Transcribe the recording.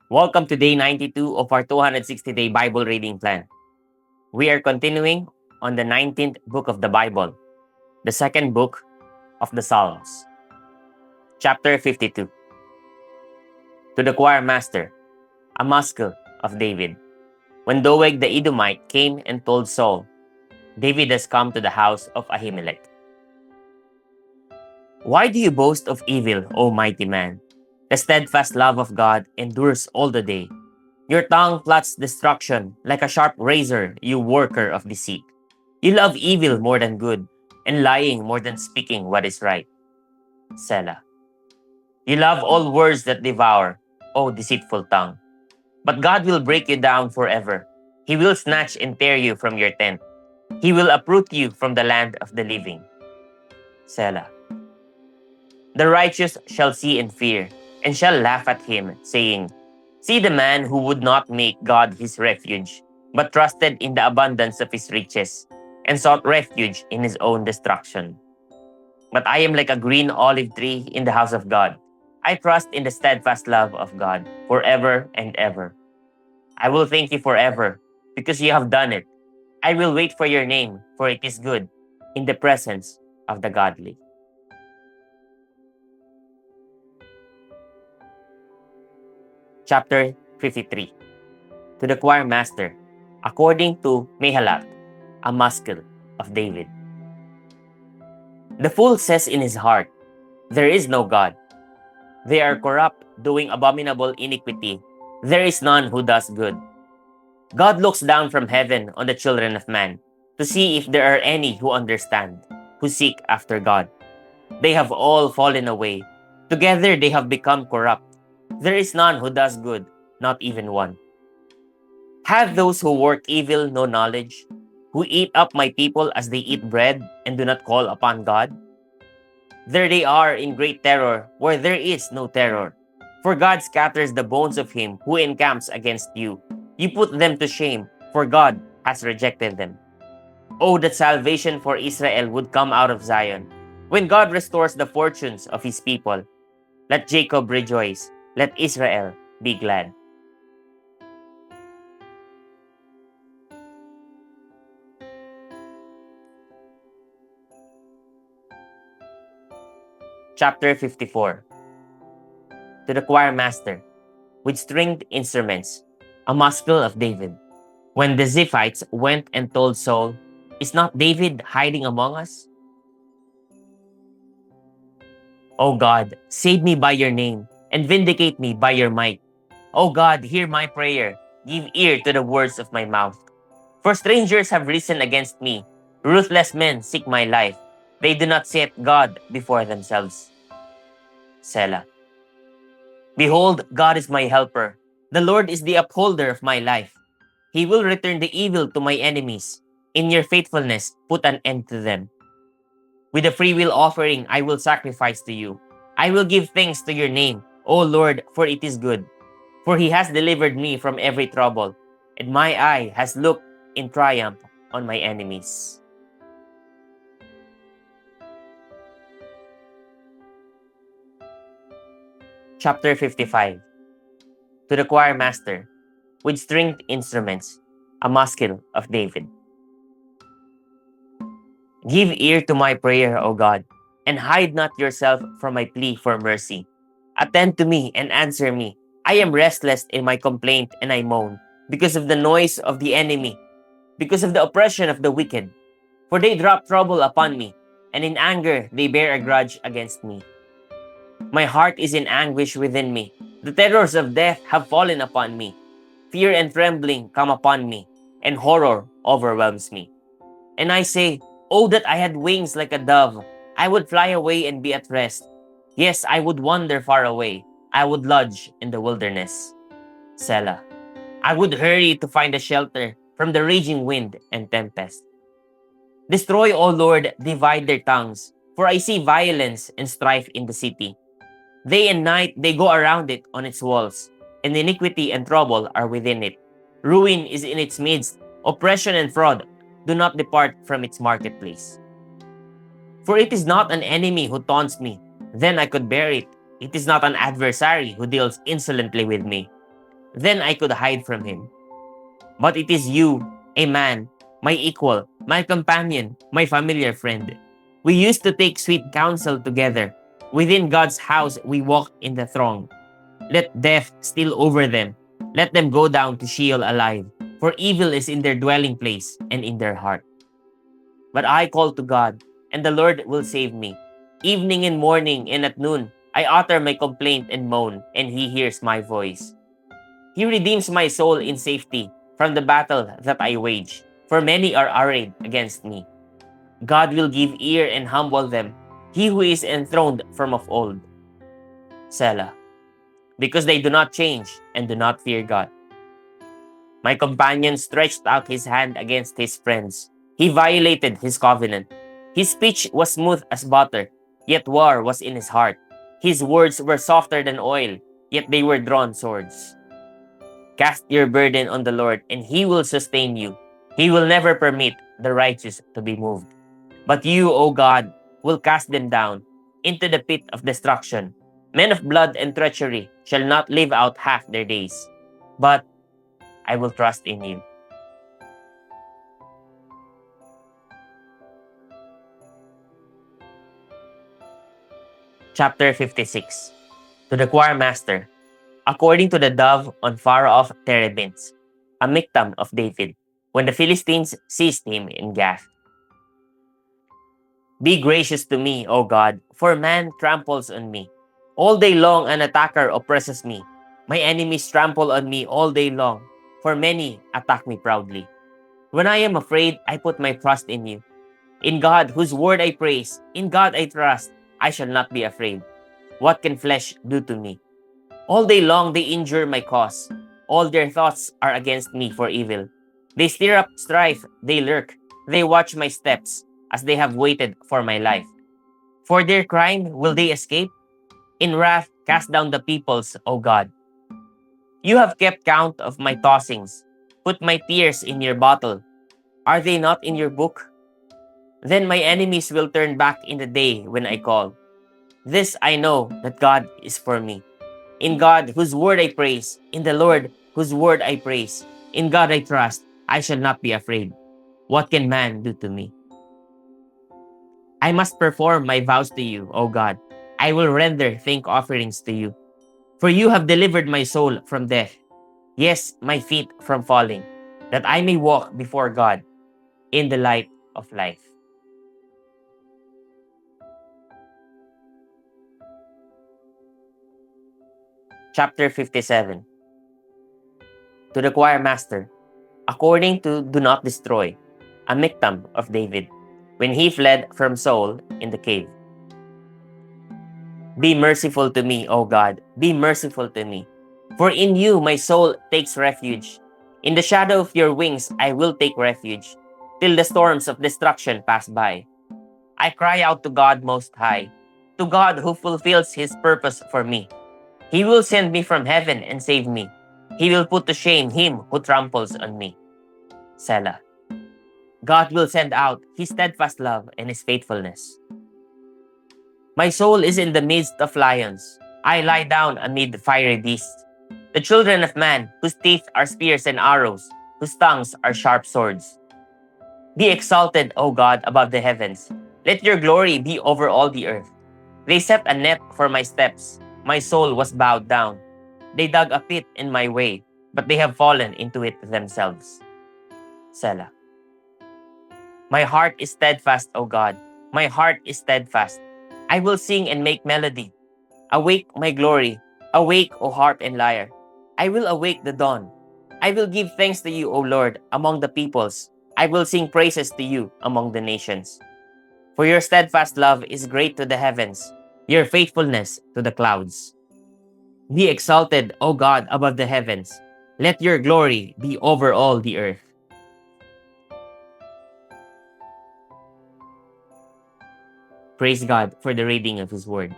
Welcome to day 92 of our 260-day Bible reading plan. We are continuing on the 19th book of the Bible, the second book of the Psalms. Chapter 52. To the choir master, a maskil of David. When Doeg the Edomite came and told Saul, David has come to the house of Ahimelech. Why do you boast of evil, O mighty man? The steadfast love of God endures all the day. Your tongue plots destruction like a sharp razor, you worker of deceit. You love evil more than good, and lying more than speaking what is right. Selah. You love all words that devour, O deceitful tongue. But God will break you down forever. He will snatch and tear you from your tent. He will uproot you from the land of the living. Selah. The righteous shall see and fear, and shall laugh at him, saying, See the man who would not make God his refuge, but trusted in the abundance of his riches, and sought refuge in his own destruction. But I am like a green olive tree in the house of God. I trust in the steadfast love of God forever and ever. I will thank you forever, because you have done it. I will wait for your name, for it is good, in the presence of the godly. Chapter 53. To the choir master, according to Mehalat, a maskil of David. The fool says in his heart, There is no God. They are corrupt, doing abominable iniquity. There is none who does good. God looks down from heaven on the children of man to see if there are any who understand, who seek after God. They have all fallen away. Together they have become corrupt. There is none who does good, not even one. Have those who work evil no knowledge, who eat up my people as they eat bread and do not call upon God? There they are in great terror where there is no terror. For God scatters the bones of him who encamps against you. You put them to shame, for God has rejected them. Oh, that salvation for Israel would come out of Zion. When God restores the fortunes of his people, let Jacob rejoice, let Israel be glad. Chapter 54. To the choir master, with stringed instruments, a maskil of David. When the Ziphites went and told Saul, Is not David hiding among us? O God, save me by your name, and vindicate me by your might. O God, hear my prayer. Give ear to the words of my mouth. For strangers have risen against me. Ruthless men seek my life. They do not set God before themselves. Selah. Behold, God is my helper. The Lord is the upholder of my life. He will return the evil to my enemies. In your faithfulness, put an end to them. With a freewill offering, I will sacrifice to you. I will give thanks to your name, O Lord, for it is good. For he has delivered me from every trouble, and my eye has looked in triumph on my enemies. Chapter 55. To the choir master, with stringed instruments, a maskil of David. Give ear to my prayer, O God, and hide not yourself from my plea for mercy. Attend to me and answer me. I am restless in my complaint and I moan, because of the noise of the enemy, because of the oppression of the wicked. For they drop trouble upon me, and in anger they bear a grudge against me. My heart is in anguish within me. The terrors of death have fallen upon me. Fear and trembling come upon me, and horror overwhelms me. And I say, Oh, that I had wings like a dove. I would fly away and be at rest. Yes, I would wander far away. I would lodge in the wilderness. Selah. I would hurry to find a shelter from the raging wind and tempest. Destroy, O Lord, divide their tongues, for I see violence and strife in the city. Day and night they go around it on its walls, and iniquity and trouble are within it. Ruin is in its midst, oppression and fraud do not depart from its marketplace. For it is not an enemy who taunts me, then I could bear it. It is not an adversary who deals insolently with me. Then I could hide from him. But it is you, a man, my equal, my companion, my familiar friend. We used to take sweet counsel together. Within God's house, we walk in the throng. Let death steal over them. Let them go down to Sheol alive, for evil is in their dwelling place and in their heart. But I call to God, and the Lord will save me. Evening and morning and at noon, I utter my complaint and moan, and he hears my voice. He redeems my soul in safety from the battle that I wage, for many are arrayed against me. God will give ear and humble them, he who is enthroned from of old. Selah. Because they do not change and do not fear God. My companion stretched out his hand against his friends. He violated his covenant. His speech was smooth as butter, yet war was in his heart. His words were softer than oil, yet they were drawn swords. Cast your burden on the Lord, and he will sustain you. He will never permit the righteous to be moved. But you, O God, will cast them down into the pit of destruction. Men of blood and treachery shall not live out half their days. But I will trust in you. Chapter 56. To the choir master, according to the dove on far off terebinths, a miktam of David, when the Philistines seized him in Gath. Be gracious to me, O God, for man tramples on me. All day long an attacker oppresses me. My enemies trample on me all day long, for many attack me proudly. When I am afraid, I put my trust in you. In God, whose word I praise, in God I trust, I shall not be afraid. What can flesh do to me? All day long they injure my cause. All their thoughts are against me for evil. They stir up strife, they lurk. They watch my steps, as they have waited for my life. For their crime will they escape? In wrath cast down the peoples, O God. You have kept count of my tossings. Put my tears in your bottle. Are they not in your book? Then my enemies will turn back in the day when I call. This I know, that God is for me. In God, whose word I praise, in the Lord, whose word I praise, in God I trust, I shall not be afraid. What can man do to me? I must perform my vows to you, O God. I will render thank offerings to you. For you have delivered my soul from death, yes, my feet from falling, that I may walk before God in the light of life. Chapter 57. To the choir master, according to Do Not Destroy, a miktam of David, when he fled from Saul in the cave. Be merciful to me, O God, be merciful to me. For in you my soul takes refuge. In the shadow of your wings I will take refuge, till the storms of destruction pass by. I cry out to God Most High, to God who fulfills His purpose for me. He will send me from heaven and save me. He will put to shame him who tramples on me. Selah. God will send out His steadfast love and His faithfulness. My soul is in the midst of lions. I lie down amid fiery beasts. The children of man, whose teeth are spears and arrows, whose tongues are sharp swords. Be exalted, O God, above the heavens. Let your glory be over all the earth. They set a net for my steps. My soul was bowed down. They dug a pit in my way, but they have fallen into it themselves. Selah. My heart is steadfast, O God. My heart is steadfast. I will sing and make melody. Awake, my glory. Awake, O harp and lyre. I will awake the dawn. I will give thanks to you, O Lord, among the peoples. I will sing praises to you among the nations. For your steadfast love is great to the heavens, your faithfulness to the clouds. Be exalted, O God, above the heavens. Let your glory be over all the earth. Praise God for the reading of His word.